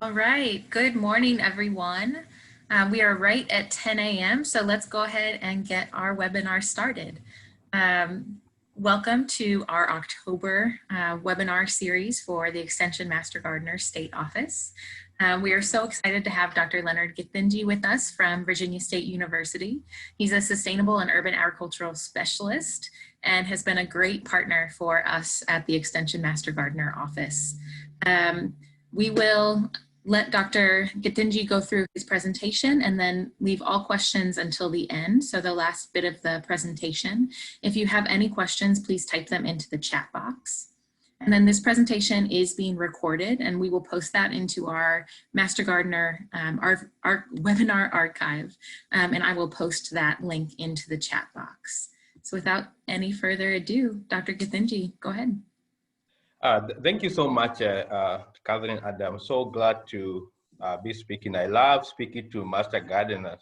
All right, good morning, everyone. We are right at 10 a.m., so let's go ahead and get our webinar started. Welcome to our October webinar series for the Extension Master Gardener State Office. We are so excited to have Dr. Leonard Githinji with us from Virginia State University. He's a sustainable and urban agricultural specialist and has been a great partner for us at the Extension Master Gardener Office. We will let Dr. Githinji go through his presentation and then leave all questions until the end, so the last bit of the presentation. If you have any questions, please type them into the chat box. And then this presentation is being recorded, and we will post that into our Master Gardener, our webinar archive, and I will post that link into the chat box. So without any further ado, Dr. Githinji, go ahead. Thank you so much, Catherine, and I'm so glad to be speaking. I love speaking to master gardeners.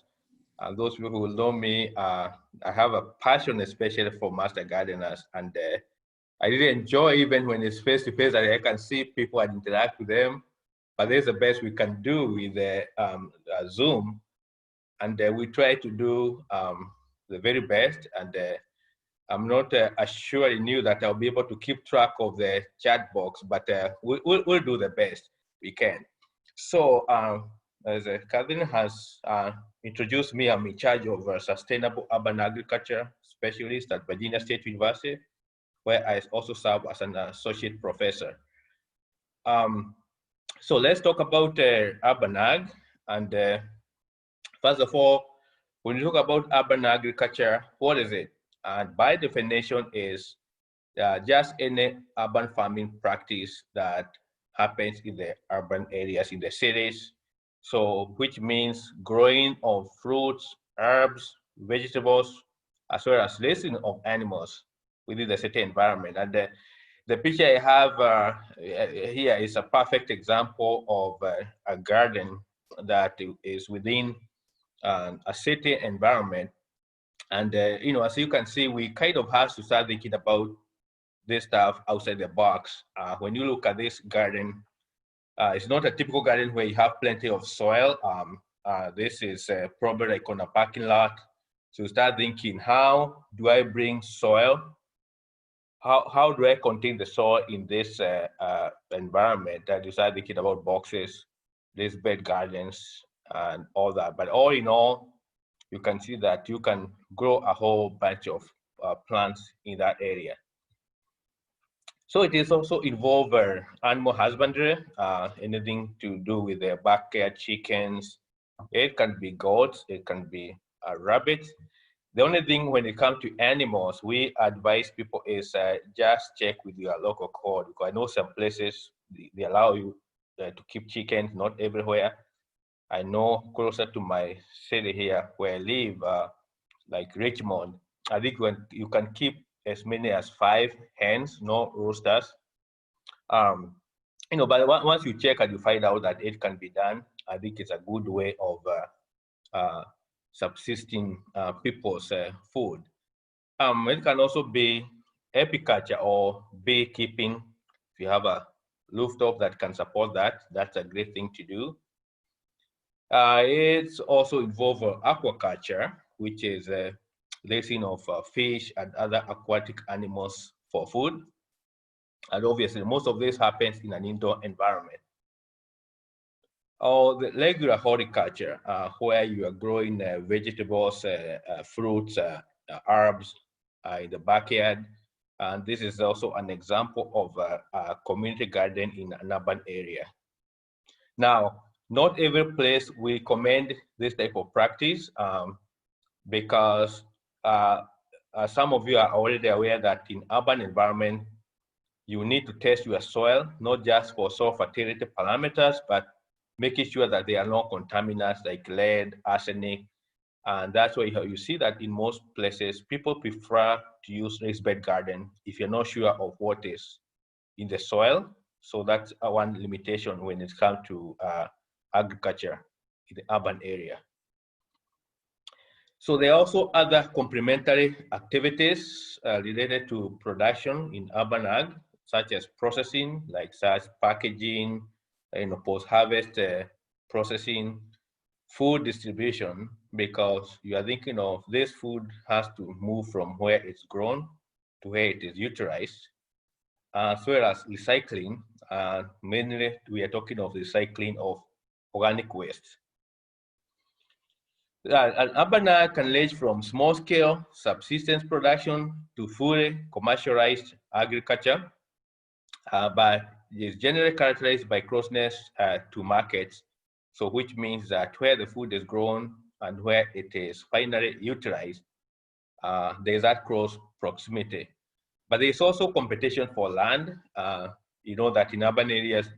And those people who know me, I have a passion especially for master gardeners, and I really enjoy even when it's face-to-face that I can see people and interact with them. But that's the best we can do with Zoom, and we try to do the very best, and I'm not assuring you that I'll be able to keep track of the chat box, but we'll do the best we can. So as Catherine has introduced me, I'm in charge of sustainable urban agriculture specialist at Virginia State University, where I also serve as an associate professor. So let's talk about urban ag. And first of all, when you talk about urban agriculture, what is it? And by definition is just any urban farming practice that happens in the urban areas, in the cities. So which means growing of fruits, herbs, vegetables, as well as raising of animals within the city environment. And the picture I have here is a perfect example of a garden that is within a city environment. And you know, as you can see, we kind of have to start thinking about this stuff outside the box. When you look at this garden, it's not a typical garden where you have plenty of soil. This is probably like on a parking lot. So start thinking, how do I bring soil? How do I contain the soil in this environment? That you start thinking about boxes, these bed gardens, and all that. But all in all, you can see that you can grow a whole bunch of plants in that area. So it is also involve animal husbandry, anything to do with the backyard chickens. It can be goats, it can be rabbits. The only thing when it comes to animals, we advise people is just check with your local code, because I know some places they allow you to keep chickens, not everywhere. I know closer to my city here where I live, like Richmond, I think when you can keep as many as 5 hens, no roosters. You know, but once you check and you find out that it can be done, I think it's a good way of subsisting people's food. It can also be apiculture or beekeeping. If you have a rooftop that can support that, that's a great thing to do. It's also involved aquaculture, which is raising of fish and other aquatic animals for food. And obviously, most of this happens in an indoor environment. Or the regular horticulture, where you are growing vegetables, fruits, herbs in the backyard. And this is also an example of a community garden in an urban area. Now, not every place we recommend this type of practice because some of you are already aware that in urban environment, you need to test your soil, not just for soil fertility parameters, but making sure that there are no contaminants like lead, arsenic. And that's why you see that in most places, people prefer to use raised bed garden if you're not sure of what is in the soil. So that's one limitation when it comes to agriculture in the urban area. So there are also other complementary activities related to production in urban ag, such as processing, like such packaging, post-harvest processing, food distribution, because you are thinking of this food has to move from where it's grown to where it is utilized, as well as recycling. Mainly, we are talking of recycling of organic waste. An urban ag can range from small-scale subsistence production to fully commercialized agriculture, but is generally characterized by closeness to markets. So which means that where the food is grown and where it is finally utilized, there's that close proximity. But there's also competition for land. You know that in urban areas,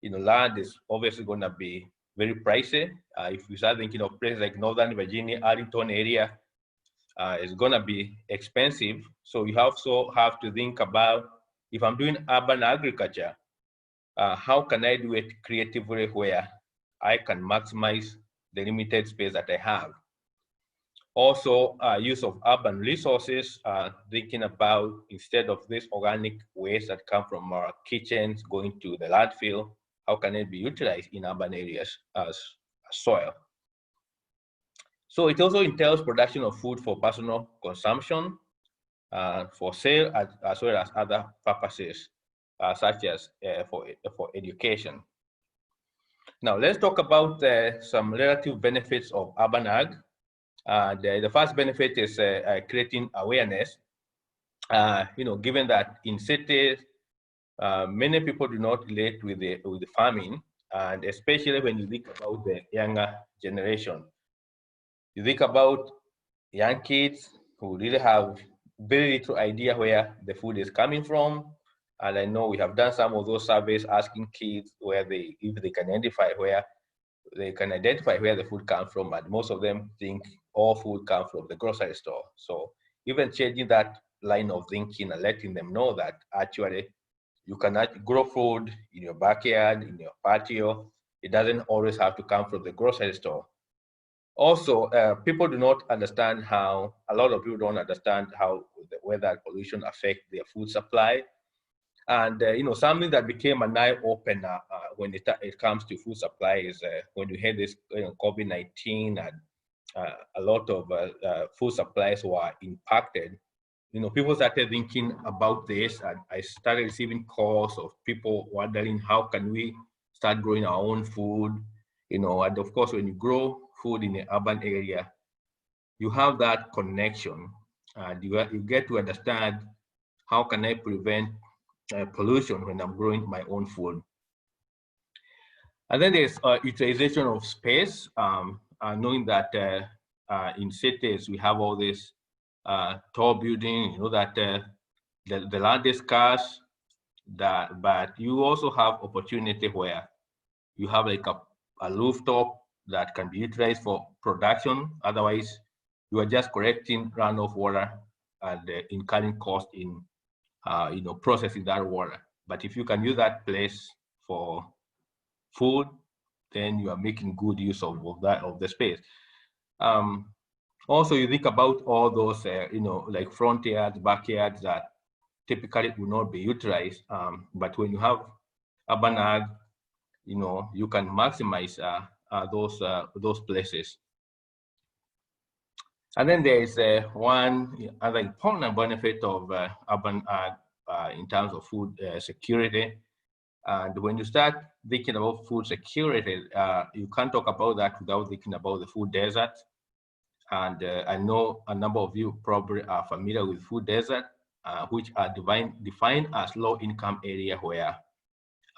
land is obviously going to be very pricey. If you start thinking of places like Northern Virginia, Arlington area, it's going to be expensive. So you also have to think about, if I'm doing urban agriculture, how can I do it creatively where I can maximize the limited space that I have? Also, use of urban resources, thinking about, instead of this organic waste that come from our kitchens going to the landfill, how can it be utilized in urban areas as soil? So it also entails production of food for personal consumption, for sale, as well as other purposes, such as for education. Now, let's talk about some relative benefits of urban ag. The first benefit is creating awareness. Given that in cities, many people do not relate with the farming, and especially when you think about the younger generation. You think about young kids who really have very little idea where the food is coming from. And I know we have done some of those surveys asking kids if they can identify where the food comes from, and most of them think all food comes from the grocery store. So even changing that line of thinking and letting them know that actually you cannot grow food in your backyard, in your patio. It doesn't always have to come from the grocery store. Also, people do not understand how, a lot of people don't understand how the weather pollution affect their food supply. And, something that became an eye opener when it comes to food supply is when we had this COVID-19, and a lot of food supplies were impacted. People started thinking about this, and I started receiving calls of people wondering how can we start growing our own food, and of course, when you grow food in an urban area, you have that connection, and you get to understand how can I prevent pollution when I'm growing my own food. And then there's utilization of space, knowing that in cities we have all this tall building, that the land is scarce, but you also have opportunity where you have like a rooftop that can be utilized for production. Otherwise, you are just collecting runoff water and incurring cost in processing that water. But if you can use that place for food, then you are making good use of the space. Also, you think about all those, like front yards, backyards that typically will not be utilized. But when you have urban ag, you can maximize those places. And then there is one other important benefit of urban ag in terms of food security. And when you start thinking about food security, you can't talk about that without thinking about the food desert. And I know a number of you probably are familiar with food desert, which are defined as low-income area where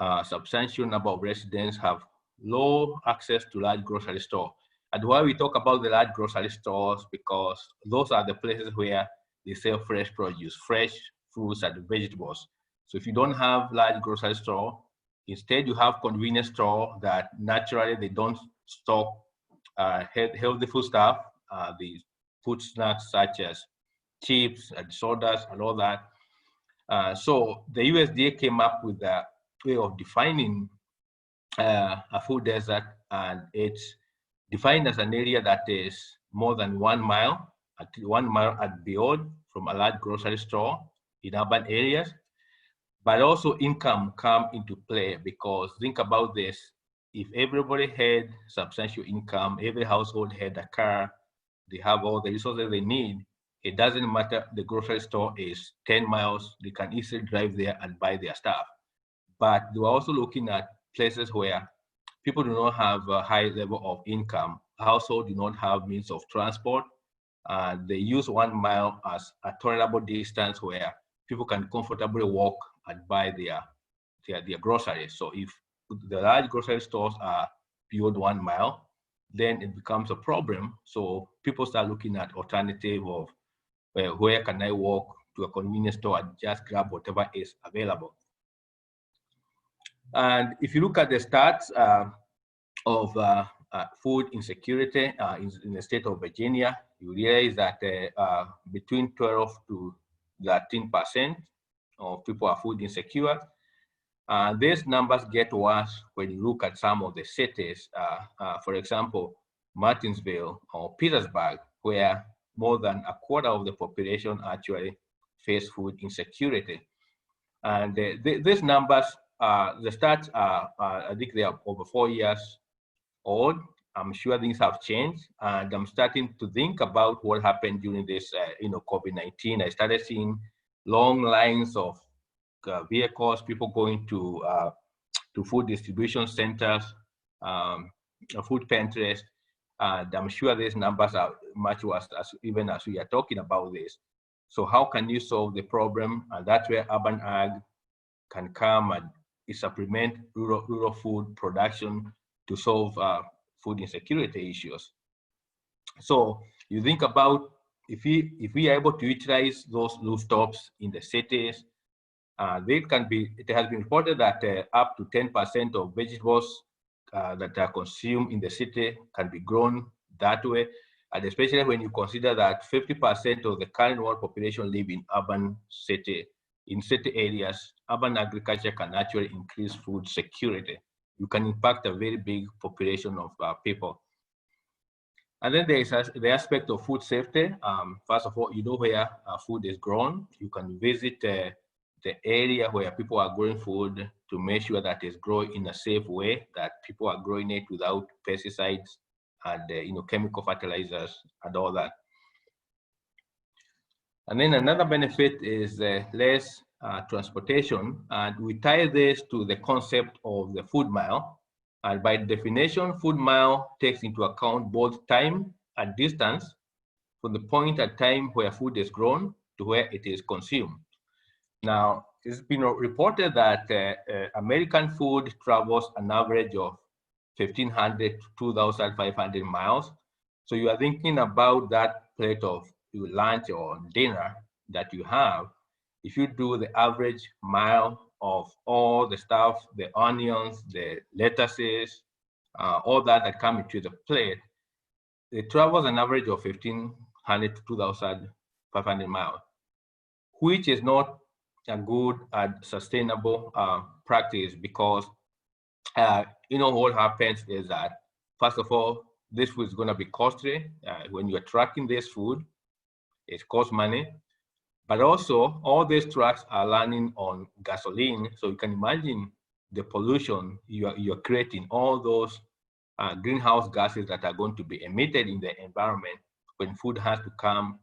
a substantial number of residents have low access to large grocery store. And why we talk about the large grocery stores, because those are the places where they sell fresh produce, fresh fruits and vegetables. So if you don't have large grocery store, instead you have convenience store that naturally they don't stock healthy food stuff, the food snacks such as chips and sodas and all that. So the USDA came up with a way of defining a food desert, and it's defined as an area that is more than 1 mile, at 1 mile and beyond from a large grocery store in urban areas. But also income come into play, because think about this. If everybody had substantial income, every household had a car, they have all the resources they need, it doesn't matter the grocery store is 10 miles, they can easily drive there and buy their stuff. But they were also looking at places where people do not have a high level of income, households do not have means of transport, they use 1 mile as a tolerable distance where people can comfortably walk and buy their groceries. So if the large grocery stores are beyond 1 mile, then it becomes a problem. So people start looking at alternative of where can I walk to a convenience store and just grab whatever is available. And if you look at the stats of food insecurity in the state of Virginia, you realize that between 12 to 13% of people are food insecure. These numbers get worse when you look at some of the cities, for example, Martinsville or Petersburg, where more than a quarter of the population actually face food insecurity. And these numbers, the stats are, I think they are over 4 years old. I'm sure things have changed, and I'm starting to think about what happened during this, COVID-19. I started seeing long lines of vehicles, people going to food distribution centers, food pantries, and I'm sure these numbers are much worse even as we are talking about this. So how can you solve the problem? And that's where urban ag can come and supplement rural food production to solve food insecurity issues. So you think about if we are able to utilize those rooftops in the cities, it has been reported that up to 10% of vegetables that are consumed in the city can be grown that way. And especially when you consider that 50% of the current world population live in city areas, urban agriculture can actually increase food security. You can impact a very big population of people. And then there is the aspect of food safety. First of all, you know where food is grown. You can visit the area where people are growing food to make sure that it's grown in a safe way, that people are growing it without pesticides and chemical fertilizers and all that. And then another benefit is less transportation, and we tie this to the concept of the food mile. And by definition, food mile takes into account both time and distance from the point at time where food is grown to where it is consumed. Now, it's been reported that American food travels an average of 1,500 to 2,500 miles. So you are thinking about that plate of lunch or dinner that you have. If you do the average mile of all the stuff, the onions, the lettuces, all that come into the plate, it travels an average of 1,500 to 2,500 miles, which is not a good and sustainable practice, because what happens is that, first of all, this food is going to be costly. When you're tracking this food, it costs money. But also, all these trucks are running on gasoline. So you can imagine the pollution you're creating, all those greenhouse gases that are going to be emitted in the environment when food has to come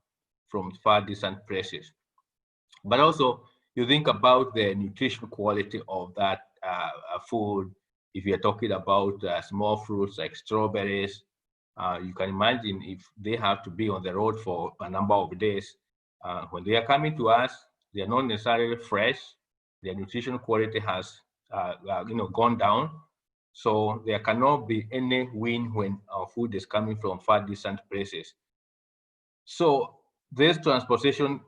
from far distant places. But also, you think about the nutrition quality of that food. If you're talking about small fruits like strawberries, you can imagine if they have to be on the road for a number of days. When they are coming to us, they are not necessarily fresh. Their nutrition quality has gone down. So there cannot be any win when our food is coming from far distant places. So this transportation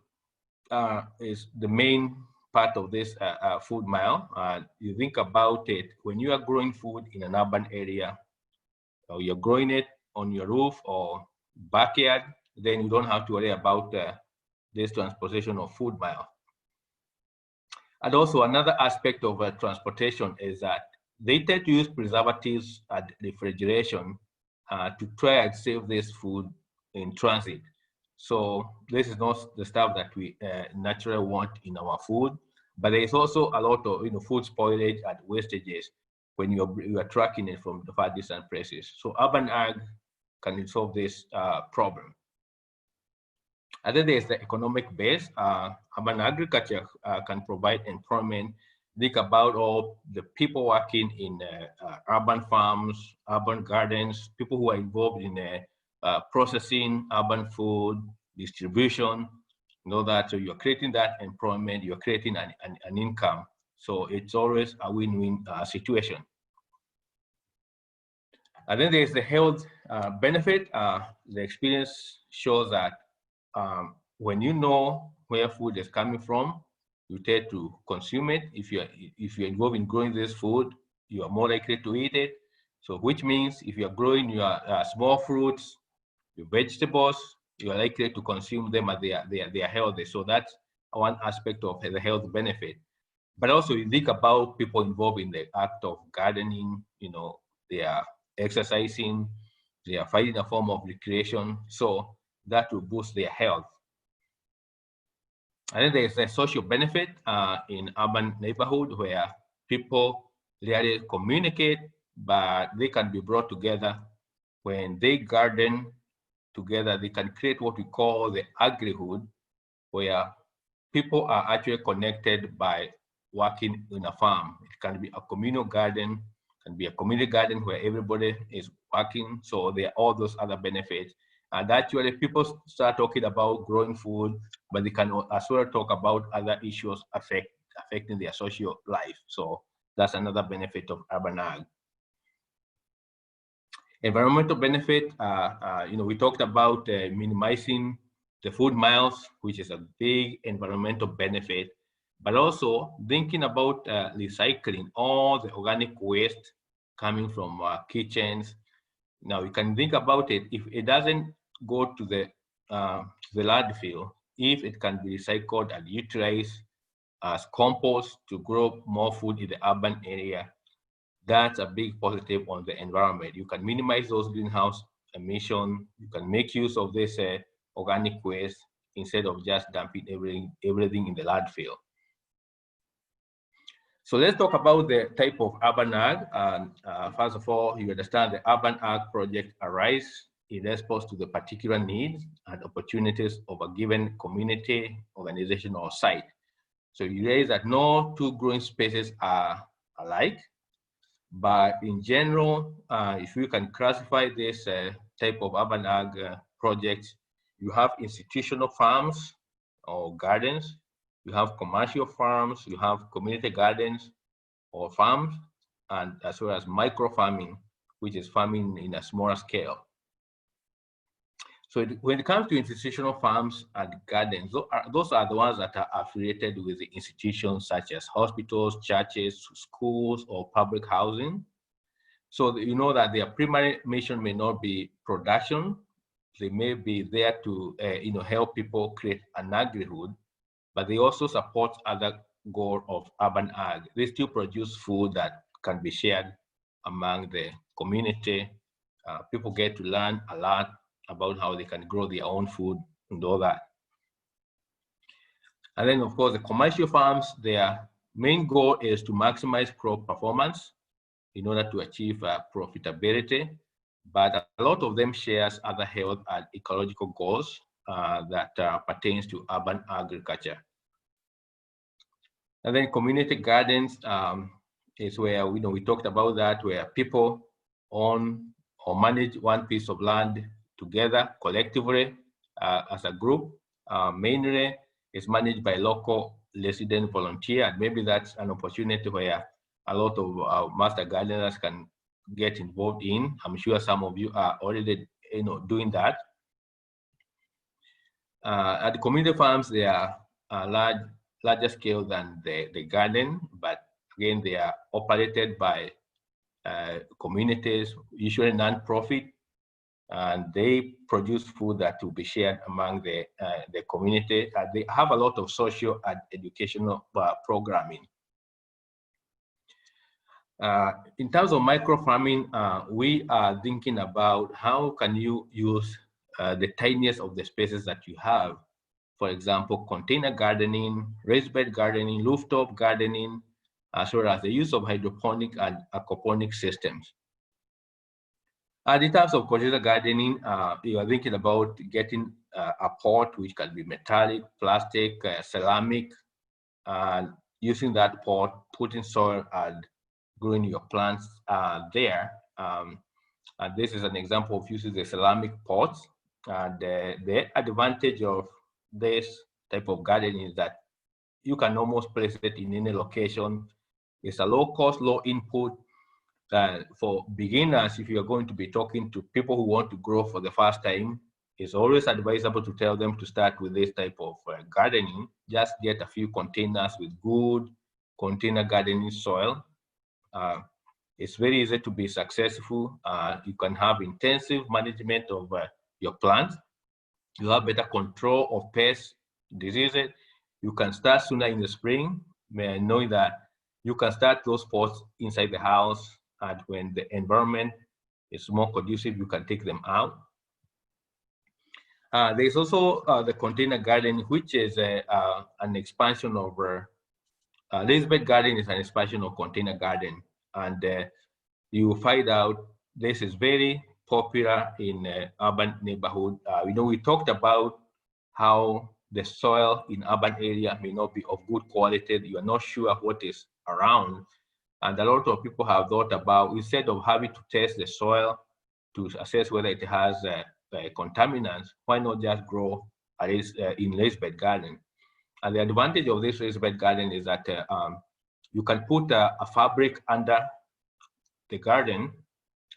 is the main part of this food mile. You think about it, when you are growing food in an urban area, or you're growing it on your roof or backyard, then you don't have to worry about this transportation of food mile. And also another aspect of transportation is that they tend to use preservatives and refrigeration to try and save this food in transit. So this is not the stuff that we naturally want in our food. But there is also a lot of food spoilage and wastages when you are tracking it from the far distant places. So urban ag can solve this problem. And then there's the economic base. Urban agriculture can provide employment. Think about all the people working in urban farms, urban gardens, people who are involved in processing urban food, distribution, that so you're creating that employment, you're creating an income. So it's always a win-win situation. And then there's the health benefit. The experience shows that when you know where food is coming from, you tend to consume it. If you're involved in growing this food, you are more likely to eat it. So which means if you're growing your small fruits, your vegetables, you're likely to consume them as they are healthy. So that's one aspect of the health benefit. But also you think about people involved in the act of gardening, they are exercising, they are finding a form of recreation. So that will boost their health. And then there's a social benefit in urban neighborhood where people rarely communicate, but they can be brought together. When they garden together, they can create what we call the agrihood, where people are actually connected by working in a farm. It can be a communal garden, can be a community garden where everybody is working. So there are all those other benefits. And actually people start talking about growing food, but they can as well talk about other issues affecting their social life. So that's another benefit of urban ag. Environmental benefit, we talked about minimizing the food miles, which is a big environmental benefit, but also thinking about recycling all the organic waste coming from kitchens. Now you can think about it, if it doesn't go to the landfill, if it can be recycled and utilized as compost to grow more food in the urban area, that's a big positive on the environment. You can minimize those greenhouse emissions. You can make use of this organic waste instead of just dumping everything in the landfill. So let's talk about the type of urban ag. First of all, you understand the urban ag project arise in response to the particular needs and opportunities of a given community, organization, or site. So you realize that no two growing spaces are alike, but in general, if you can classify this type of urban ag projects, you have institutional farms or gardens, you have commercial farms, you have community gardens or farms, and as well as micro farming, which is farming in a smaller scale. So when it comes to institutional farms and gardens, those are the ones that are affiliated with the institutions such as hospitals, churches, schools, or public housing. So you know that their primary mission may not be production. They may be there to help people create an agrihood, but they also support other goal of urban ag. They still produce food that can be shared among the community. People get to learn a lot about how they can grow their own food and all that. And then of course the commercial farms, their main goal is to maximize crop performance in order to achieve profitability, but a lot of them shares other health and ecological goals that pertains to urban agriculture. And then community gardens is where we talked about that, where people own or manage one piece of land together collectively as a group. Mainly is managed by local resident volunteer, and maybe that's an opportunity where a lot of master gardeners can get involved in. I'm sure some of you are already doing that. At the community farms, they are larger scale than the garden, but again, they are operated by communities, usually non-profit, and they produce food that will be shared among the community. They have a lot of social and educational programming. In terms of micro farming, we are thinking about how can you use the tiniest of the spaces that you have for example, container gardening, raised bed gardening, rooftop gardening, as well as the use of hydroponic and aquaponic systems. In terms of container gardening, you are thinking about getting a pot which can be metallic, plastic, ceramic, and using that pot, putting soil and growing your plants there. And this is an example of using the ceramic pots. And the advantage of this type of gardening is that you can almost place it in any location. It's a low cost, low input. For beginners, if you're going to be talking to people who want to grow for the first time, it's always advisable to tell them to start with this type of gardening. Just get a few containers with good container gardening soil. It's very easy to be successful. You can have intensive management of your plants. You have better control of pests, diseases. You can start sooner in the spring, knowing that you can start those pots inside the house, and when the environment is more conducive, you can take them out. There's also the container garden, which is an expansion of raised bed garden is an expansion of container garden, and you will find out this is very popular in urban neighborhood. We talked about how the soil in urban area may not be of good quality. You are not sure what is around. And a lot of people have thought about, instead of having to test the soil to assess whether it has contaminants, why not just grow in raised bed garden? And the advantage of this raised bed garden is that you can put a fabric under the garden,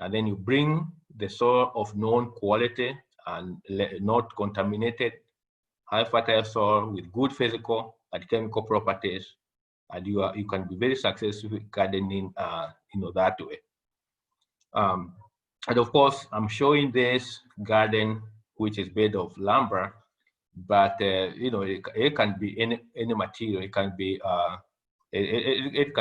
and then you bring the soil of known quality and not contaminated, high fertile soil with good physical and chemical properties, and you can be very successful gardening that way. And of course, I'm showing this garden which is made of lumber, but it can be any material. It can be it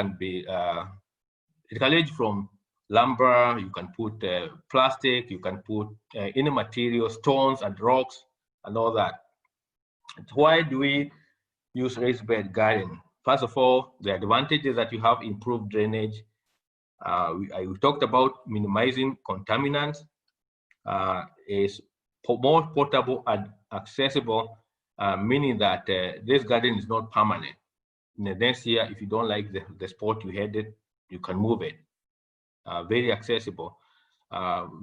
can range from lumber. You can put plastic. You can put any material, stones and rocks and all that. Why do we use raised bed garden? First of all, the advantage is that you have improved drainage. We talked about minimizing contaminants. Is more portable and accessible, meaning that this garden is not permanent. In the next year, if you don't like the spot you headed, you can move it. Very accessible.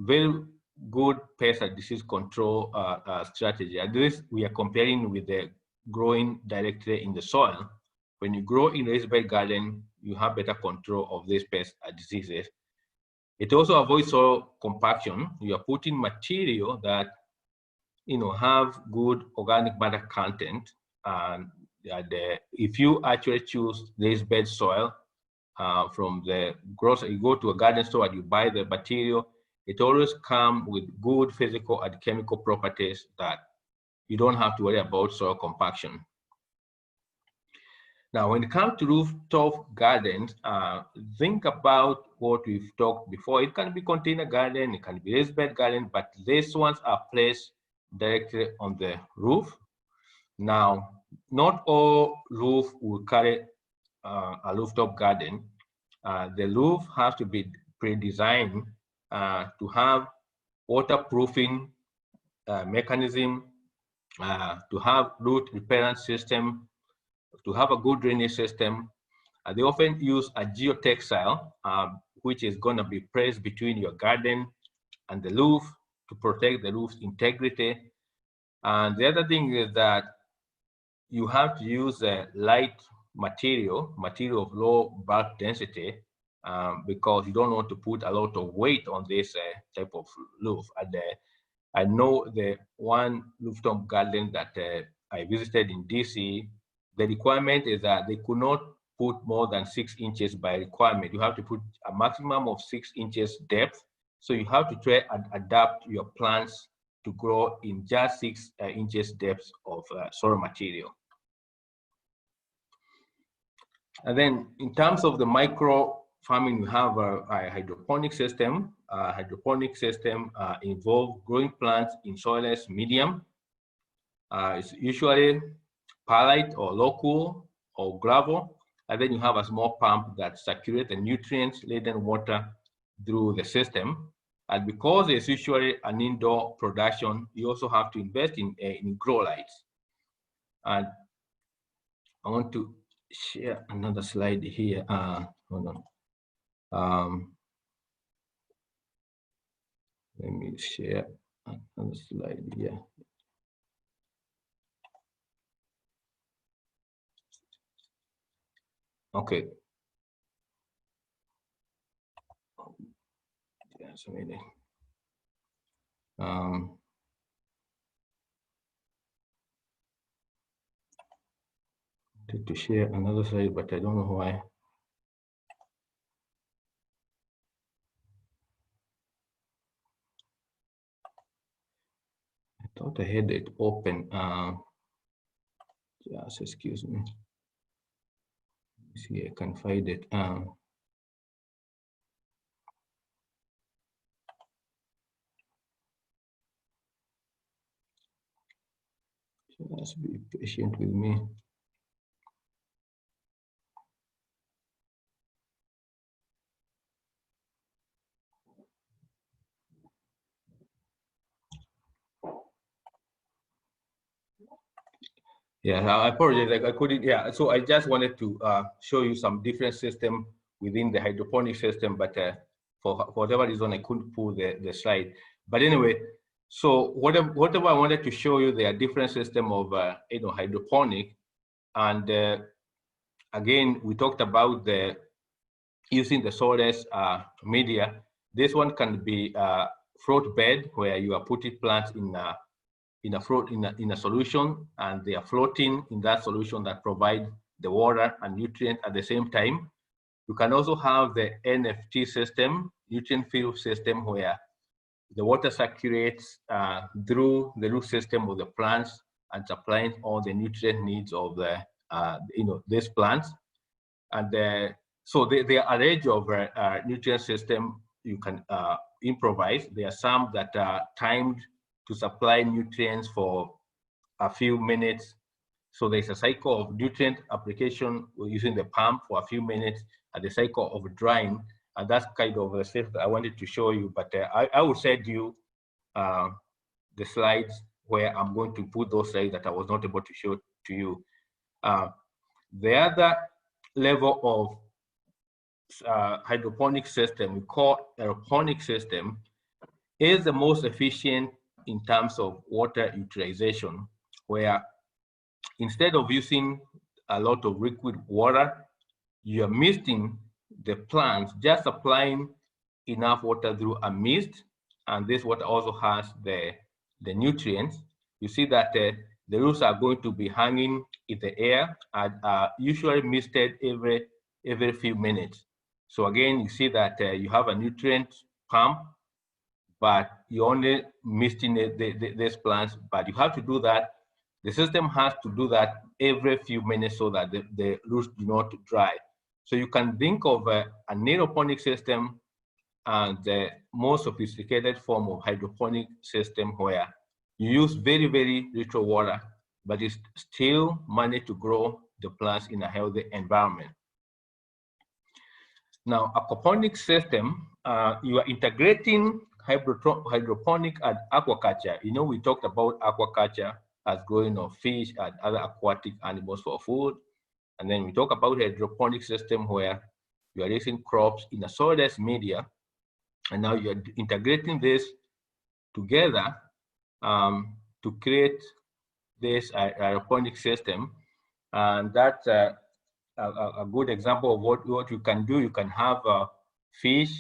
Very good pest and disease control strategy. And this we are comparing with the growing directly in the soil. When you grow in raised bed garden, you have better control of these pests and diseases. It also avoids soil compaction. You are putting material that have good organic matter content. And if you actually choose raised bed soil from the grocery, you go to a garden store and you buy the material, it always comes with good physical and chemical properties that you don't have to worry about soil compaction. Now, when it comes to rooftop gardens, think about what we've talked before. It can be container garden, it can be raised bed garden, but these ones are placed directly on the roof. Now, not all roof will carry a rooftop garden. The roof has to be pre-designed to have waterproofing mechanism, to have root repellent system, to have a good drainage system. They often use a geotextile, which is going to be placed between your garden and the roof to protect the roof's integrity. And the other thing is that you have to use a light material of low bulk density, because you don't want to put a lot of weight on this type of roof. And I know the one rooftop garden that I visited in DC, the requirement is that they could not put more than 6 inches by requirement. You have to put a maximum of 6 inches depth. So you have to try and adapt your plants to grow in just 6 inches depth of soil material. And then in terms of the micro farming, you have a hydroponic system. Hydroponic system involves growing plants in soilless medium. It's usually perlite or local or gravel. And then you have a small pump that circulates the nutrients-laden water through the system. And because it's usually an indoor production, you also have to invest in grow lights. And I want to share another slide here. Hold on. Let me share another slide here. Okay. Just a minute. To share another slide, but I don't know why. I thought I had it open. Just excuse me. See, I can find it. Just be patient with me. Yeah, I apologize. I couldn't. Yeah, so I just wanted to show you some different system within the hydroponic system, but for whatever reason, I couldn't pull the slide. But anyway, so whatever I wanted to show you, there are different system of hydroponic, and again, we talked about the using the soilless media. This one can be float bed where you are putting plants in a solution, and they are floating in that solution that provide the water and nutrient at the same time. You can also have the NFT system, nutrient field system, where the water circulates through the root system of the plants and supplying all the nutrient needs of the these plants. And so there are a range of nutrient system you can improvise. There are some that are timed to supply nutrients for a few minutes. So there's a cycle of nutrient application using the pump for a few minutes, and the cycle of drying. And that's kind of the stuff that I wanted to show you. But I will send you the slides where I'm going to put those slides that I was not able to show to you. The other level of hydroponic system we call aeroponic system is the most efficient in terms of water utilization, where instead of using a lot of liquid water, you are misting the plants, just applying enough water through a mist, and this water also has the nutrients. You see that the roots are going to be hanging in the air and are usually misted every few minutes. So again, you see that you have a nutrient pump, but you only misting these plants, but you have to do that. The system has to do that every few minutes so that the roots do not dry. So you can think of an aeroponic system and the more sophisticated form of hydroponic system where you use very, very little water, but it still manage to grow the plants in a healthy environment. Now, aquaponic system, you are integrating hydroponic and aquaculture. You know, we talked about aquaculture as growing of fish and other aquatic animals for food. And then we talk about hydroponic system where you are raising crops in a soilless media. And now you're integrating this together to create this aeroponic system. And that's a good example of what you can do. You can have fish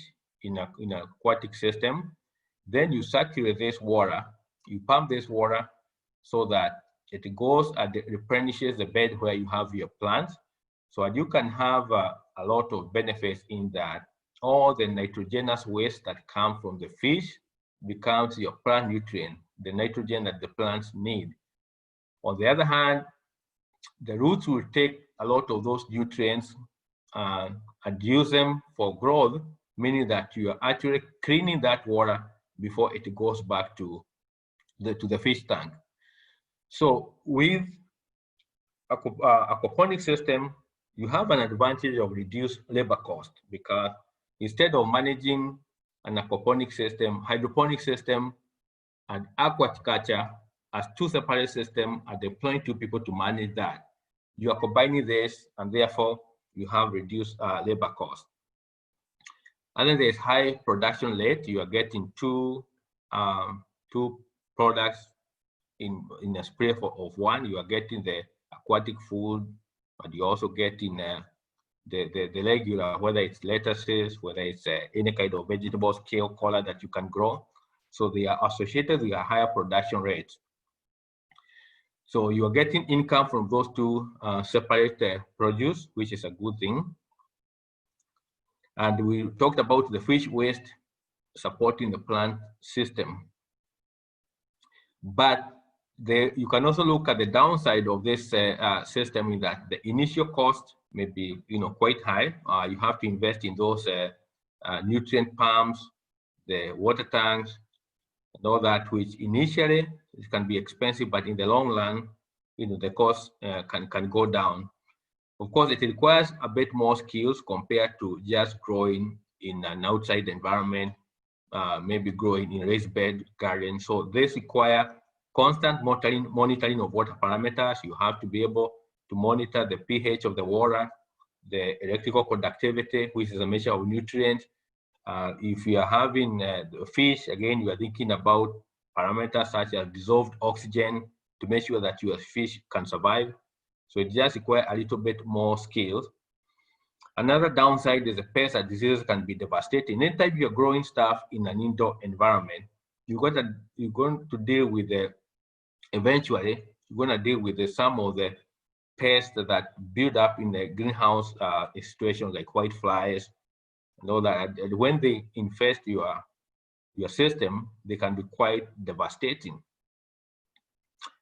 in an aquatic system. Then you circulate this water. You pump this water so that it goes and it replenishes the bed where you have your plants. So you can have a lot of benefits in that. All the nitrogenous waste that come from the fish becomes your plant nutrient, the nitrogen that the plants need. On the other hand, the roots will take a lot of those nutrients and use them for growth, meaning that you are actually cleaning that water before it goes back to the fish tank. So with aquaponic system, you have an advantage of reduced labor cost, because instead of managing an aquaponic system, hydroponic system, and aquaculture as two separate systems and deploying two people to manage that, you are combining this, and therefore you have reduced labor cost. And then there's high production rate. You are getting two products in a spray of one. You are getting the aquatic food, but you're also getting the regular, whether it's lettuces, whether it's any kind of vegetables, kale, color that you can grow. So they are associated with a higher production rate. So you are getting income from those two separate produce, which is a good thing. And we talked about the fish waste supporting the plant system. But you can also look at the downside of this system, in that the initial cost may be quite high. You have to invest in those nutrient pumps, the water tanks, and all that, which initially it can be expensive, but in the long run, the cost can go down. Of course, it requires a bit more skills compared to just growing in an outside environment, maybe growing in raised bed garden. So this require constant monitoring of water parameters. You have to be able to monitor the pH of the water, the electrical conductivity, which is a measure of nutrients. If you are having fish, again, you are thinking about parameters such as dissolved oxygen to make sure that your fish can survive. So it just requires a little bit more skills. Another downside is the pests and diseases can be devastating. Anytime you're growing stuff in an indoor environment, you're going to deal with eventually you're going to deal with some of the pests that build up in the greenhouse situations, like white flies and all that. And when they infest your system, they can be quite devastating.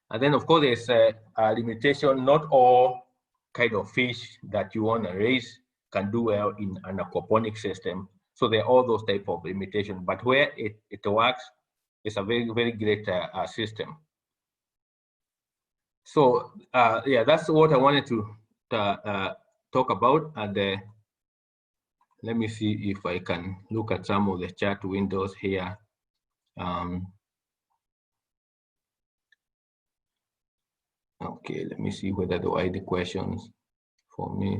And then, of course, there's a limitation. Not all kind of fish that you want to raise can do well in an aquaponic system. So there are all those type of limitations. But where it works, it's a very, very great system. So yeah, that's what I wanted to talk about. And let me see if I can look at some of the chat windows here. Okay, let me see whether there are any questions for me.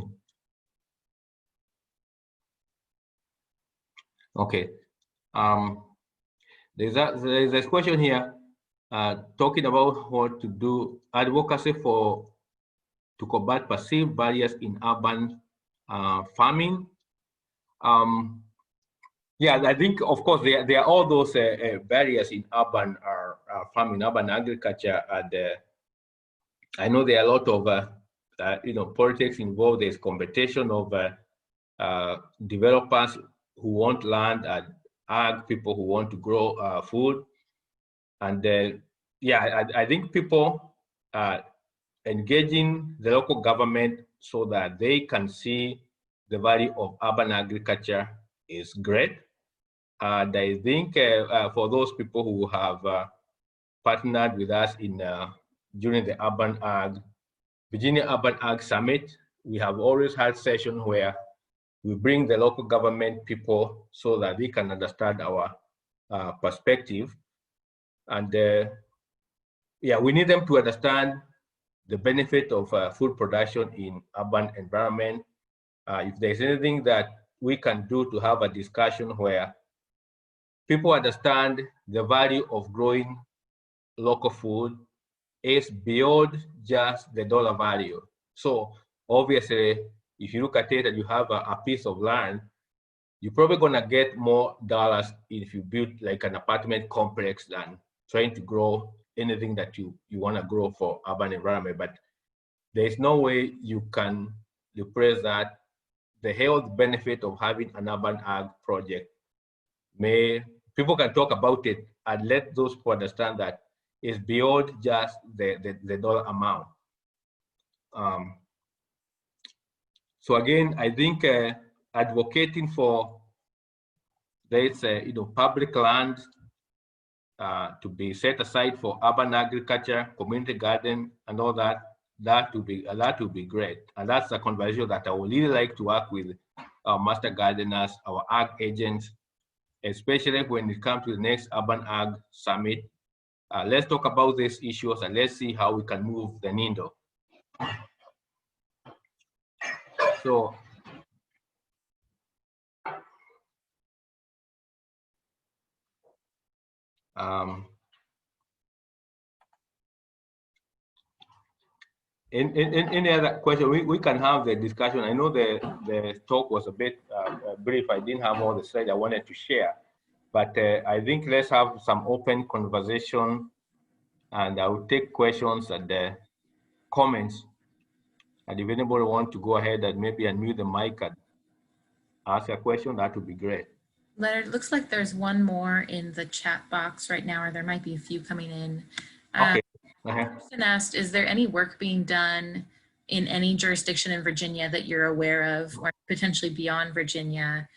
Okay, there's a question here talking about what to do, advocacy to combat perceived barriers in urban farming. Yeah, I think, of course, there are all those barriers in urban farming, urban agriculture, and I know there are a lot of politics involved. There's competition of developers who want land and ag people who want to grow food, and yeah, I think people engaging the local government so that they can see the value of urban agriculture is great. And I think for those people who have partnered with us during the Virginia Urban Ag Summit, we have always had sessions where we bring the local government people so that they can understand our perspective. And yeah, we need them to understand the benefit of food production in urban environment. If there's anything that we can do to have a discussion where people understand the value of growing local food is beyond just the dollar value. So obviously, if you look at it and you have a piece of land, you're probably gonna get more dollars if you build like an apartment complex than trying to grow anything that you wanna grow for urban environment. But there's no way you can replace that. The health benefit of having an urban ag project, people can talk about it and let those who understand that it's beyond just the dollar amount. So again, I think advocating for this, public land to be set aside for urban agriculture, community garden, and all that. That would be great. And that's a conversation that I would really like to work with our master gardeners, our ag agents, especially when it comes to the next Urban Ag Summit. Let's talk about these issues and let's see how we can move the needle. So, any other question? We can have the discussion. I know the talk was a bit brief. I didn't have all the slides I wanted to share, but I think let's have some open conversation, and I will take questions and the comments. And if anybody want to go ahead and maybe unmute the mic and ask a question, that would be great. Leonard, it looks like there's one more in the chat box right now, or there might be a few coming in. Okay. The person asked, is there any work being done in any jurisdiction in Virginia that you're aware of, or potentially beyond Virginia,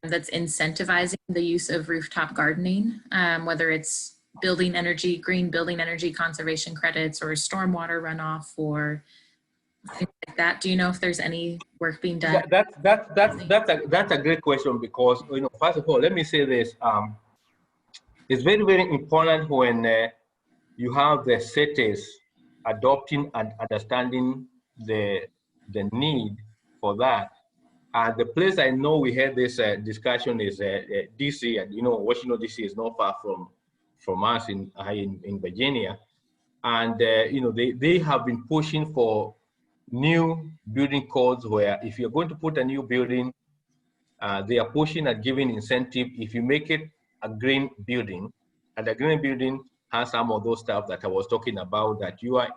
that's incentivizing the use of rooftop gardening, whether it's building energy, green building energy conservation credits, or stormwater runoff, or things like that? Do you know if there's any work being done? That's a great question, because first of all, let me say this: it's very, very important when you have the cities adopting and understanding the need for that. And the place I know we had this discussion is DC, and Washington DC is not far from us in Virginia, and they have been pushing for new building codes where if you're going to put a new building, they are pushing and giving incentive if you make it a green building, and the green building has some of those stuff that I was talking about, that you are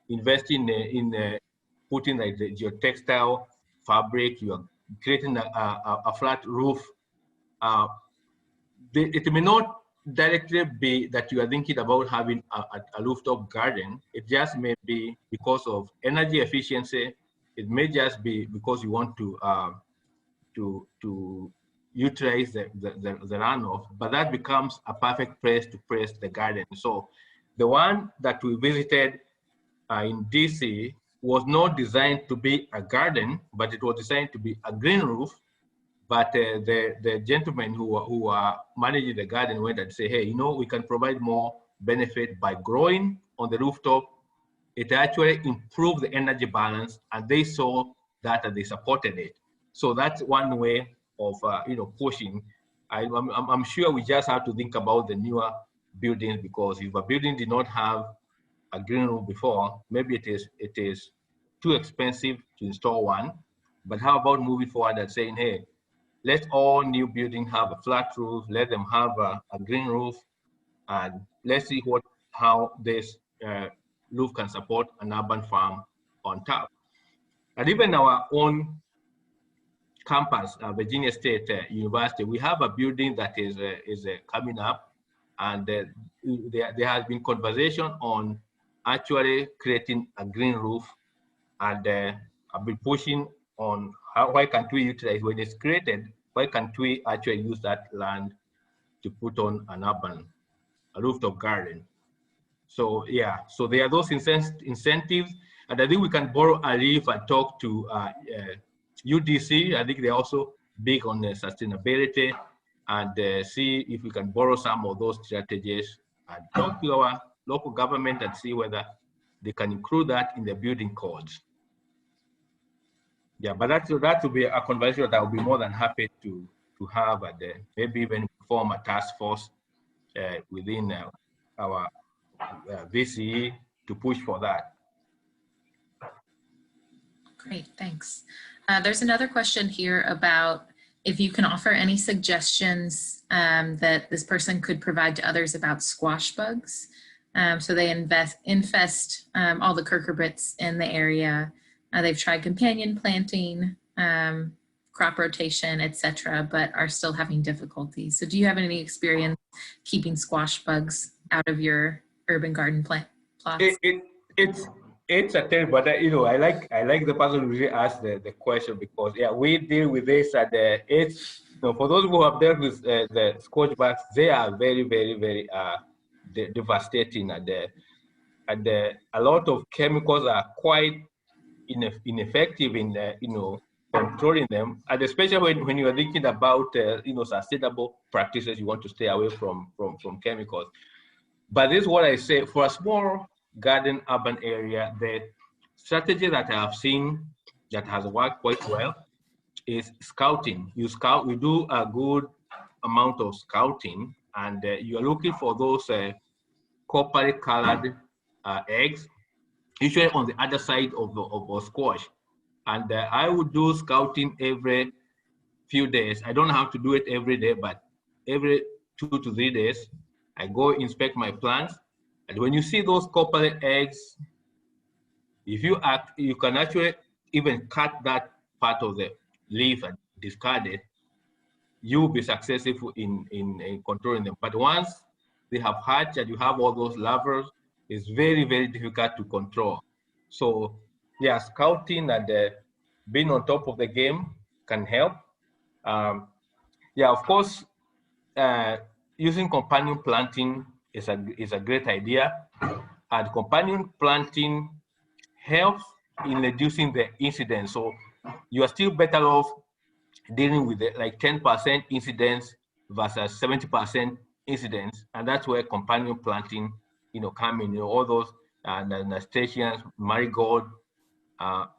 investing in putting like your textile fabric, you are creating a flat roof. It may not directly be that you are thinking about having a rooftop garden. It just may be because of energy efficiency. It may just be because you want to utilize the runoff, but that becomes a perfect place to place the garden. So the one that we visited in DC was not designed to be a garden, but it was designed to be a green roof. But the gentlemen who are managing the garden went and say, hey, we can provide more benefit by growing on the rooftop. It actually improved the energy balance, and they saw that and they supported it. So that's one way of pushing. I'm sure we just have to think about the newer buildings, because if a building did not have a green roof before, maybe it is too expensive to install one. But how about moving forward and saying, hey, let all new buildings have a flat roof, let them have a green roof, and let's see how this roof can support an urban farm on top. And even our own campus, Virginia State University, we have a building that is coming up, and there has been conversation on actually creating a green roof, and I've been pushing on why can't we utilize, when it's created, why can't we actually use that land to put on a rooftop garden? So yeah, so there are those incentives, and I think we can borrow a leaf and talk to UDC. I think they're also big on sustainability, and see if we can borrow some of those strategies and talk to our local government and see whether they can include that in the building codes. Yeah, but that will be a conversation that I will be more than happy to have, and maybe even form a task force within our VCE to push for that. Great, thanks. There's another question here about if you can offer any suggestions that this person could provide to others about squash bugs. So they infest all the cucurbits in the area. They've tried companion planting, crop rotation, etc., but are still having difficulties. So do you have any experience keeping squash bugs out of your urban garden plots? It's a thing, but I like the person who really asked the question, because yeah, we deal with this, and it's for those who have dealt with the squash bugs, they are very, very, very devastating, and a lot of chemicals are quite ineffective in controlling them, and especially when you are thinking about sustainable practices, you want to stay away from chemicals. But this is what I say: for a small garden urban area, the strategy that I have seen that has worked quite well is scouting. You do a good amount of scouting, and you are looking for those copper colored eggs, usually on the other side of the squash. And I would do scouting every few days. I don't have to do it every day, but every 2 to 3 days, I go inspect my plants. And when you see those copper eggs, if you you can actually even cut that part of the leaf and discard it. You'll be successful in controlling them. But once they have hatched and you have all those larvae, it's very, very difficult to control. So yeah, scouting and being on top of the game can help. Yeah, of course, using companion planting is a great idea, and companion planting helps in reducing the incidence. So you are still better off dealing with like 10% incidence versus 70% incidence, and that's where companion planting, come in. All those nasturtiums, marigold,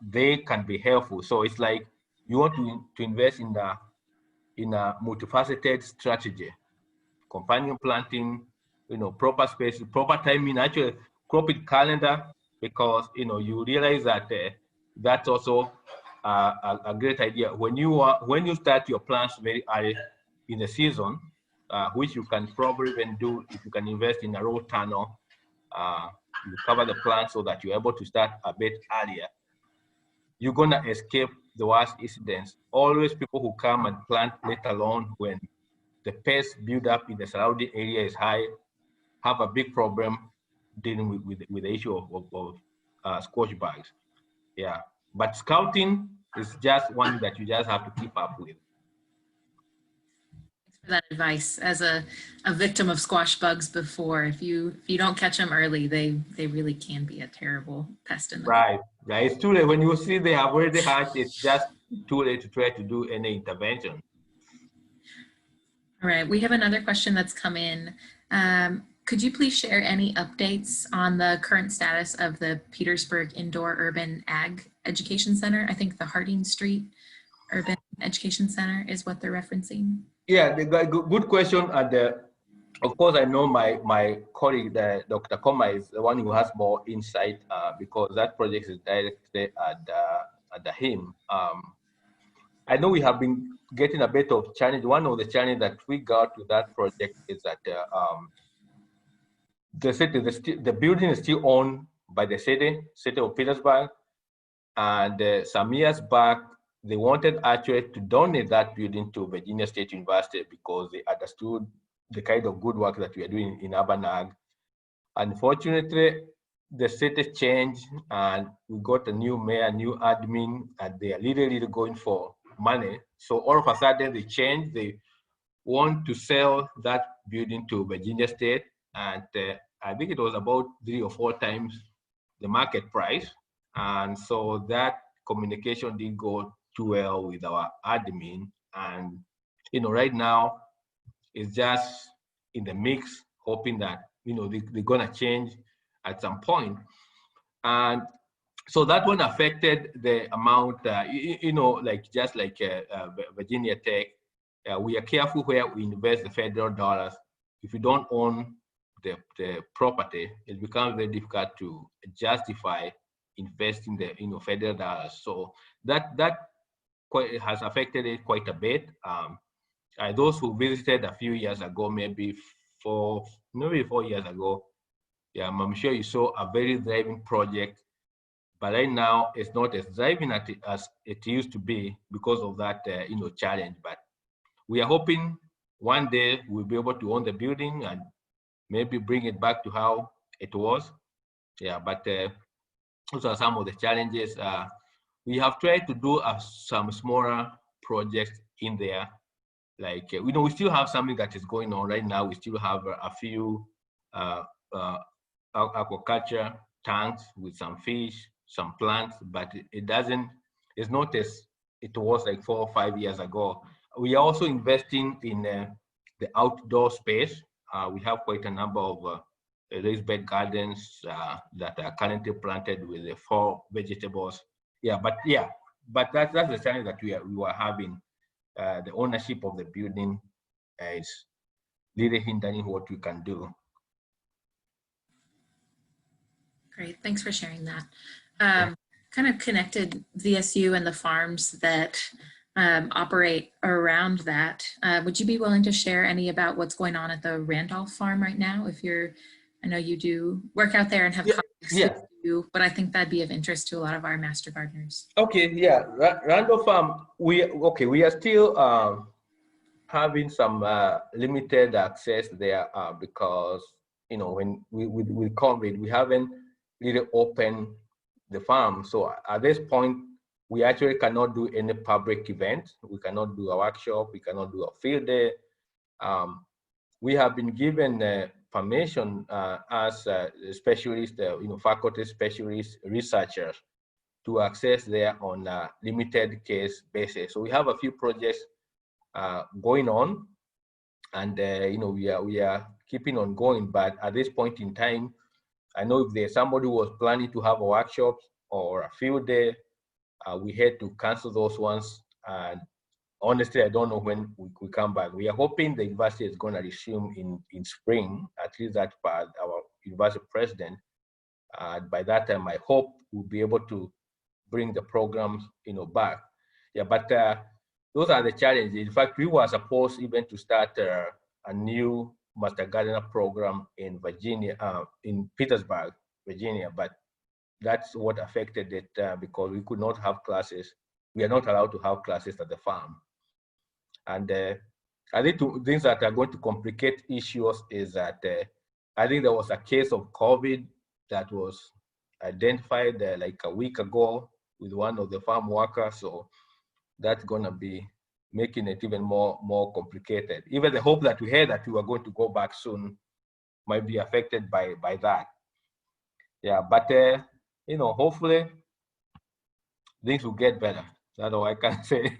they can be helpful. So it's like you want to invest in a multifaceted strategy: companion planting, proper space, proper timing, actually cropping calendar, because you realize that that's also a great idea. When you start your plants very early in the season, which you can probably even do if you can invest in a row tunnel, you cover the plant so that you're able to start a bit earlier. You're gonna escape the worst incidents. Always people who come and plant let alone when the pest buildup in the surrounding area is high, have a big problem dealing with the issue of squash bugs. Yeah, but scouting is just one that you just have to keep up with. Thanks for that advice. As a victim of squash bugs before, if you don't catch them early, they really can be a terrible pest in the Right. It's too late. When you see they have already hatched, it's just too late to try to do any intervention. All right, we have another question that's come in. Could you please share any updates on the current status of the Petersburg Indoor Urban Ag Education Center? I think the Harding Street Urban Education Center is what they're referencing. Yeah, good question. And of course, I know my colleague, Dr. Koma, is the one who has more insight because that project is directly at him. I know we have been getting a bit of challenge. One of the challenges that we got with that project is that the building is still owned by the city of Petersburg, and some years back they wanted actually to donate that building to Virginia State University because they understood the kind of good work that we are doing in urban ag. Unfortunately, the city changed and we got a new mayor, new admin, and they are literally going for money. So all of a sudden they changed. They want to sell that building to Virginia State, and I think it was about 3 or 4 times the market price. And so that communication didn't go too well with our admin. And right now it's just in the mix, hoping that they're gonna change at some point. And so that one affected the amount, like just like Virginia Tech. We are careful where we invest the federal dollars. If you don't own the property, it becomes very difficult to justify investing the federal dollars. So that has affected it quite a bit. Those who visited a few years ago, maybe 4 years ago, yeah, I'm sure you saw a very thriving project. But right now, it's not as thriving as it used to be because of that challenge. But we are hoping one day we'll be able to own the building and maybe bring it back to how it was. Yeah, but those are some of the challenges. We have tried to do some smaller projects in there. Like, we still have something that is going on right now. We still have a few uh, uh, aquaculture tanks with some fish, some plants, but it doesn't, it's not as it was like 4 or 5 years ago. We are also investing in the outdoor space. We have quite a number of raised bed gardens that are currently planted with the 4 vegetables. But that's the challenge that we are having. The ownership of the building is really hindering what we can do. Great, thanks for sharing that. Kind of connected VSU and the farms that operate around that. Would you be willing to share any about what's going on at the Randolph farm right now? If you're, I know you do work out there and have colleagues who do, but I think that'd be of interest to a lot of our master gardeners. Okay, yeah, Randolph farm, we are still having some limited access there because, you know, when with COVID, we haven't really opened the farm. So at this point, we actually cannot do any public event. We cannot do a workshop. We cannot do a field day. We have been given permission as specialists, faculty specialists, researchers, to access there on a limited case basis. So we have a few projects going on, and we are keeping on going. But at this point in time, I know if there's somebody who was planning to have a workshop or a field day, we had to cancel those ones. And honestly, I don't know when we come back. We are hoping the university is going to resume in spring. At least that's part our university president. By that time, I hope we'll be able to bring the programs, back. Yeah, but those are the challenges. In fact, we were supposed even to start a new Master Gardener program in Virginia, in Petersburg, Virginia, but that's what affected it because we could not have classes. We are not allowed to have classes at the farm. And I think two things that are going to complicate issues is that I think there was a case of COVID that was identified like a week ago with one of the farm workers. So that's going to be making it even more complicated. Even the hope that we had that we were going to go back soon might be affected by that. Yeah, but hopefully things will get better. That's all I can say.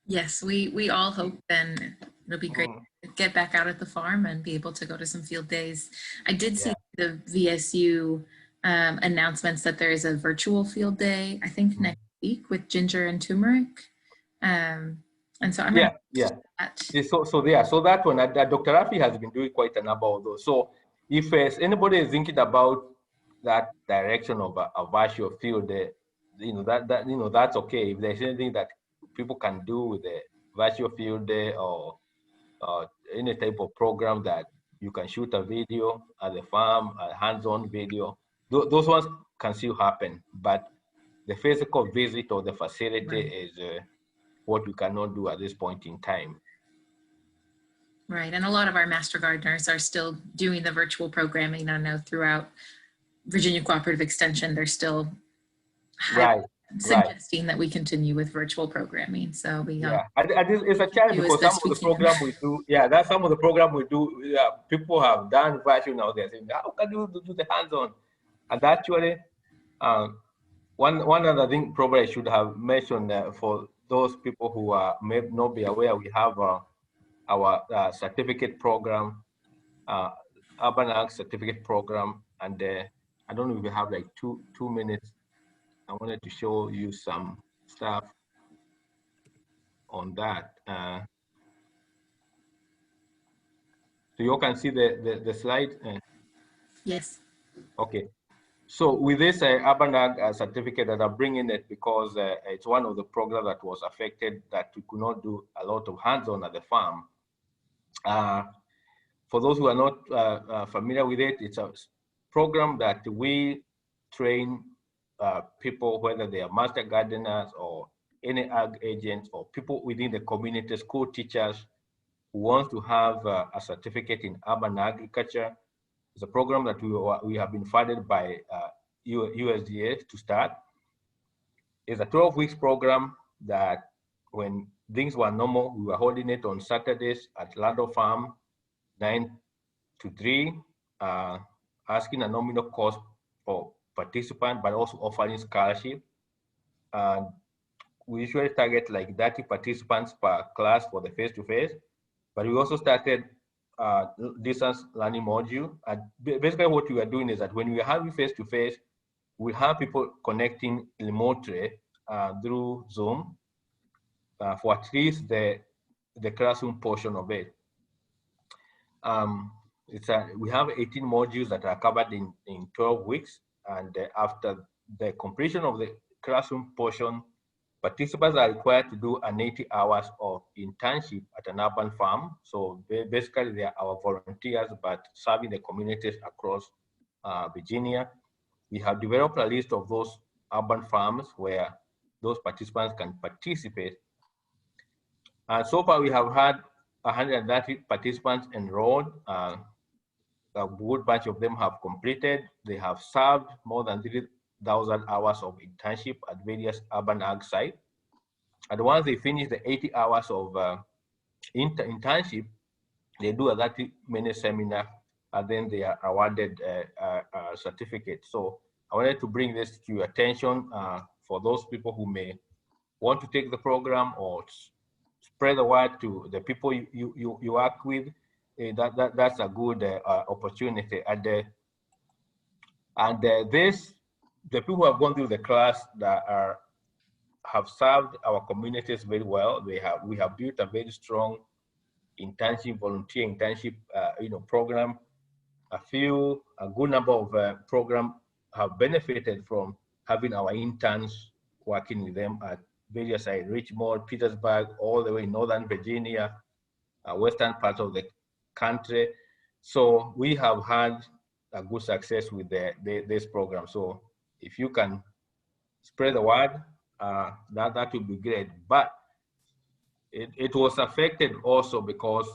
Yes, we all hope, and it'll be great to get back out at the farm and be able to go to some field days. I did see the VSU announcements that there is a virtual field day, I think next week, with ginger and turmeric. And so I'm that. So that one, Dr. Rafi has been doing quite a number of those. So if anybody is thinking about that direction of a virtual field day, that's okay. If there's anything that people can do with the virtual field day or any type of program that you can shoot a video at the farm, a hands-on video, those ones can still happen. But the physical visit or the facility is what we cannot do at this point in time. Right, and a lot of our master gardeners are still doing the virtual programming. I know throughout Virginia Cooperative Extension, they're still suggesting that we continue with virtual programming. So we it's a challenge because some of the program we do, that's some of the program we do. People have done virtual now. They're saying, how can you do the hands-on? And actually, one other thing probably I should have mentioned for those people who may not be aware, we have our certificate program, Urban Ag certificate program, and I don't know if we have like two minutes. I wanted to show you some stuff on that. So you can see the slide? Yes. Okay. So with this Urban Ag certificate that I'm bringing it because it's one of the programs that was affected that we could not do a lot of hands-on at the farm. For those who are not familiar with it, it's a program that we train people, whether they are master gardeners or any ag agents or people within the community, school teachers who want to have a certificate in urban agriculture. It's a program that we have been funded by USDA to start. It's a 12 weeks program that when things were normal, we were holding it on Saturdays at Lado Farm, 9 to 3, asking a nominal cost for participant, but also offering scholarship. And we usually target like 30 participants per class for the face-to-face, but we also started distance learning module. And basically what we are doing is that when we are having face-to-face, we have people connecting remotely through Zoom for at least the classroom portion of it. We have 18 modules that are covered in 12 weeks. And after the completion of the classroom portion, participants are required to do an 80 hours of internship at an urban farm. So basically they are our volunteers, but serving the communities across Virginia. We have developed a list of those urban farms where those participants can participate. And so far we have had 130 participants enrolled. A good batch of them have completed. They have served more than 3,000 hours of internship at various urban ag sites. And once they finish the 80 hours of internship, they do a 30-minute seminar, and then they are awarded a certificate. So I wanted to bring this to your attention for those people who may want to take the program or spread the word to the people you work with. That's a good opportunity. And the people who have gone through the class that have served our communities very well. We have built a very strong volunteer internship program. A good number of programs have benefited from having our interns working with them at various sites, Richmond, Petersburg, all the way in Northern Virginia, western parts of the country. So we have had a good success with this program. So if you can spread the word, that would be great. But it was affected also because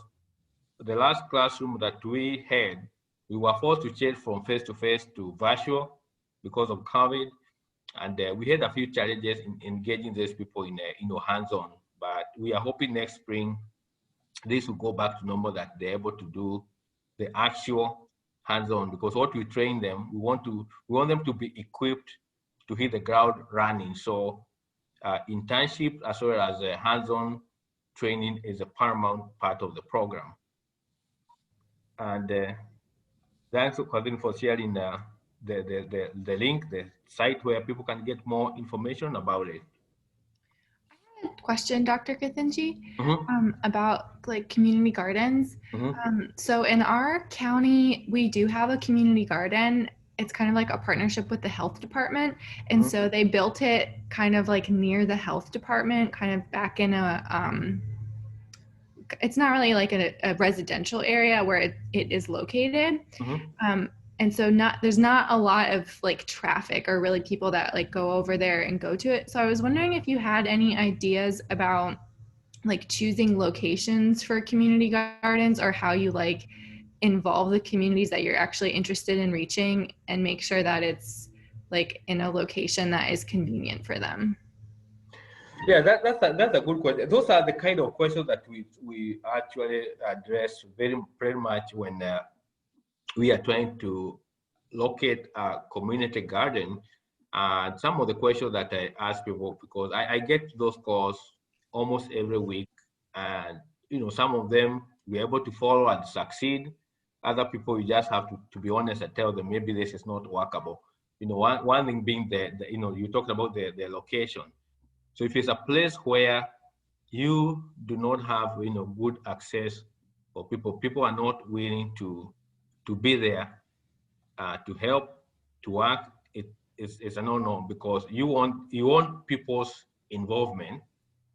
the last classroom that we had, we were forced to change from face-to-face to virtual because of COVID. And we had a few challenges in engaging these people in hands-on. But we are hoping next spring, this will go back to normal, that they're able to do the actual hands-on, because what we train them, we want them to be equipped to hit the ground running. So internship as well as hands-on training is a paramount part of the program. And thanks, Kevin, for sharing the link, the site where people can get more information about it. I have a question, Dr. Githinji, about like community gardens. So in our county, we do have a community garden. It's kind of like a partnership with the health department. And so they built it kind of like near the health department, kind of back in a, it's not really like a residential area where it is located. And so there's not a lot of like traffic or really people that like go over there and go to it. So I was wondering if you had any ideas about like choosing locations for community gardens, or how you like involve the communities that you're actually interested in reaching and make sure that it's like in a location that is convenient for them. Yeah, that's a good question. Those are the kind of questions that we actually address very much when we are trying to locate a community garden. And some of the questions that I ask people, because I get those calls almost every week, and some of them we're able to follow and succeed. Other people, you just have to be honest and tell them maybe this is not workable. One thing being you talked about the location. So if it's a place where you do not have good access, or people are not willing to be there to help, to work, it's a no-no, because you want people's involvement,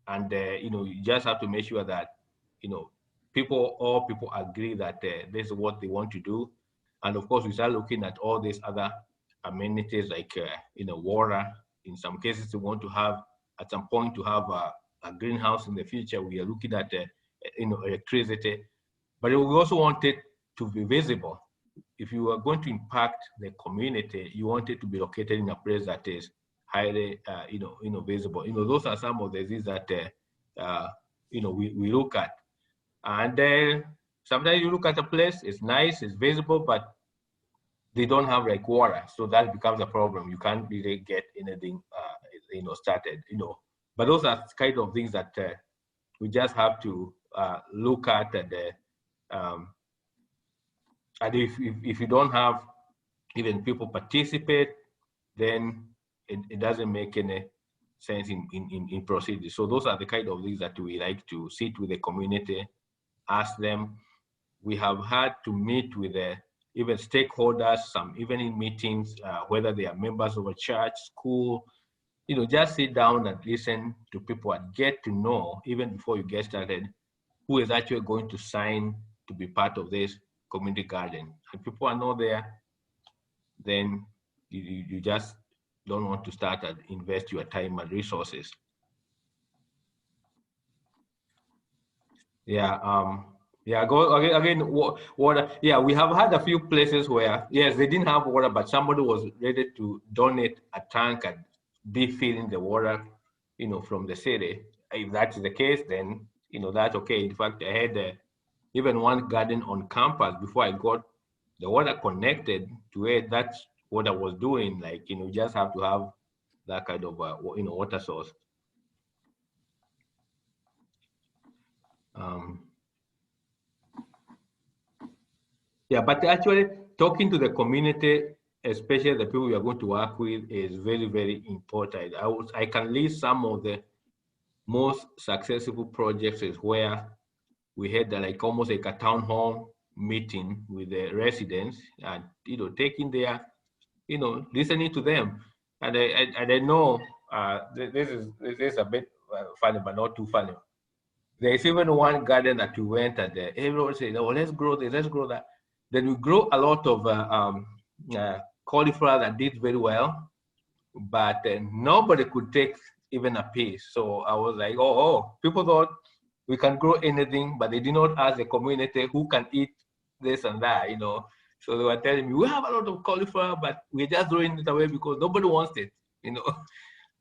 and you just have to make sure that all people agree that this is what they want to do. And of course we start looking at all these other amenities like water. In some cases we want to have at some point to have a greenhouse in the future. We are looking at electricity, but we also want it to be visible. If you are going to impact the community, you want it to be located in a place that is highly visible. Those are some of the things that we look at. And then sometimes you look at a place, it's nice, it's visible, but they don't have like water, so that becomes a problem. You can't really get anything, started, But those are kind of things that we just have to look at, and if you don't have even people participate, then it doesn't make any sense in proceeding. So those are the kind of things that we like to sit with the community, ask them. We have had to meet with even stakeholders, some even in meetings, whether they are members of a church, school, just sit down and listen to people and get to know, even before you get started, who is actually going to sign to be part of this community garden. And people are not there, then you just don't want to start and invest your time and resources. Yeah, go again, water. Yeah, we have had a few places where, yes, they didn't have water, but somebody was ready to donate a tank and be filling the water, from the city. If that's the case, then, that's okay. In fact, I had even one garden on campus before I got the water connected to it. That's what I was doing. Like, you just have to have that kind of, water source. Yeah, but actually talking to the community, especially the people you are going to work with, is very, very important. I can list some of the most successful projects is where we had like almost like a town hall meeting with the residents and, taking their, listening to them. And I know this is a bit funny, but not too funny. There's even one garden that we went and everyone said, oh, let's grow this, let's grow that. Then we grow a lot of cauliflower that did very well, but nobody could take even a piece. So I was like, oh, people thought we can grow anything, but they did not ask the community who can eat this and that, So they were telling me, we have a lot of cauliflower, but we're just throwing it away because nobody wants it,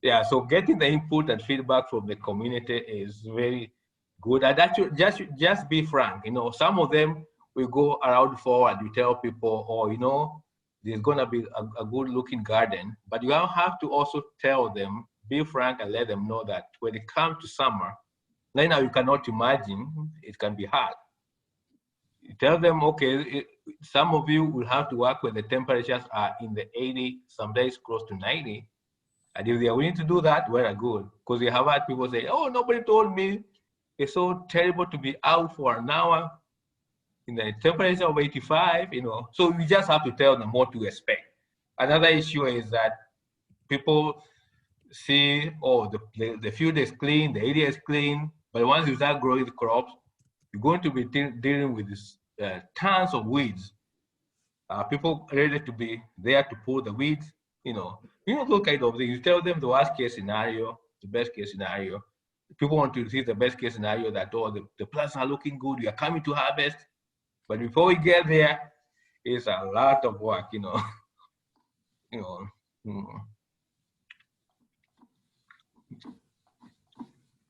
Yeah, so getting the input and feedback from the community is very good. And actually, just be frank, some of them will go around forward, we tell people, oh, there's gonna be a good looking garden, but you have to also tell them, be frank and let them know that when it comes to summer, right now you cannot imagine, it can be hard. You tell them, okay, some of you will have to work when the temperatures are in the 80, some days close to 90. And if they are willing to do that, well, good. Because we have had people say, oh, nobody told me. It's so terrible to be out for an hour in the temperature of 85, So we just have to tell them what to expect. Another issue is that people see, oh, the field is clean, the area is clean, but once you start growing the crops, you're going to be dealing with this, tons of weeds. People ready to be there to pull the weeds, those kind of things. You tell them the worst case scenario, the best case scenario. People want to see the best case scenario that, oh, the plants are looking good, we are coming to harvest. But before we get there, it's a lot of work,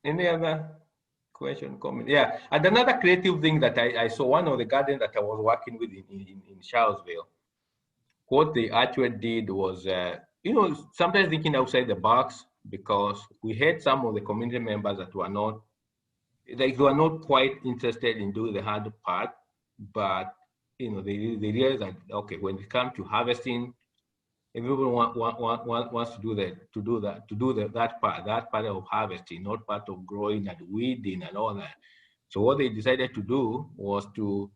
Any other question, comment? Yeah, and another creative thing that I saw, one of the gardens that I was working with in Charlottesville, what they actually did was, sometimes thinking outside the box, because we had some of the community members that were not, they were not quite interested in doing the hard part, but they realized that, okay, when it comes to harvesting, everyone wants to do that part of harvesting, not part of growing and weeding and all that. So what they decided to do was to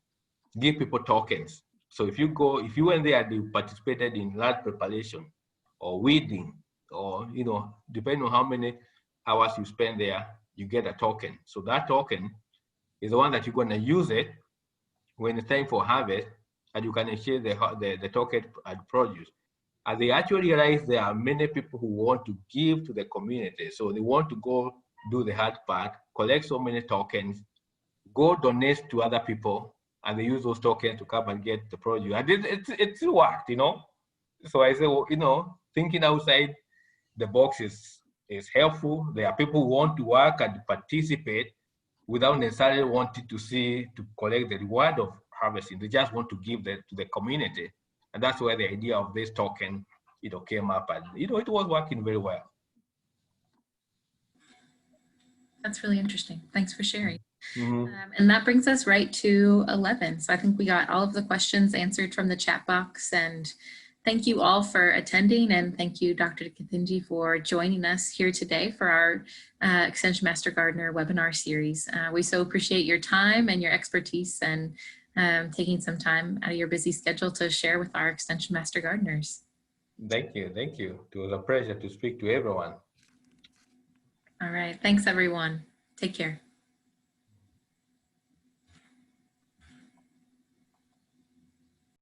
give people tokens. So if you went there and you participated in land preparation or weeding, or depending on how many hours you spend there, you get a token. So that token is the one that you're going to use it when it's time for harvest, and you can exchange the token and produce. And they actually realize there are many people who want to give to the community. So they want to go do the hard part, collect so many tokens, go donate to other people, and they use those tokens to come and get the produce. And it worked, So I say, well, thinking outside the box is helpful. There are people who want to work and participate, without necessarily wanting to collect the reward of harvesting. They just want to give that to the community. And that's where the idea of this token, came up, and, it was working very well. That's really interesting. Thanks for sharing. Mm-hmm. And that brings us right to 11. So I think we got all of the questions answered from the chat box, and thank you all for attending, and thank you, Dr. Githinji, for joining us here today for our Extension Master Gardener webinar series. We so appreciate your time and your expertise, and taking some time out of your busy schedule to share with our Extension Master Gardeners. Thank you. Thank you. It was a pleasure to speak to everyone. All right. Thanks, everyone. Take care.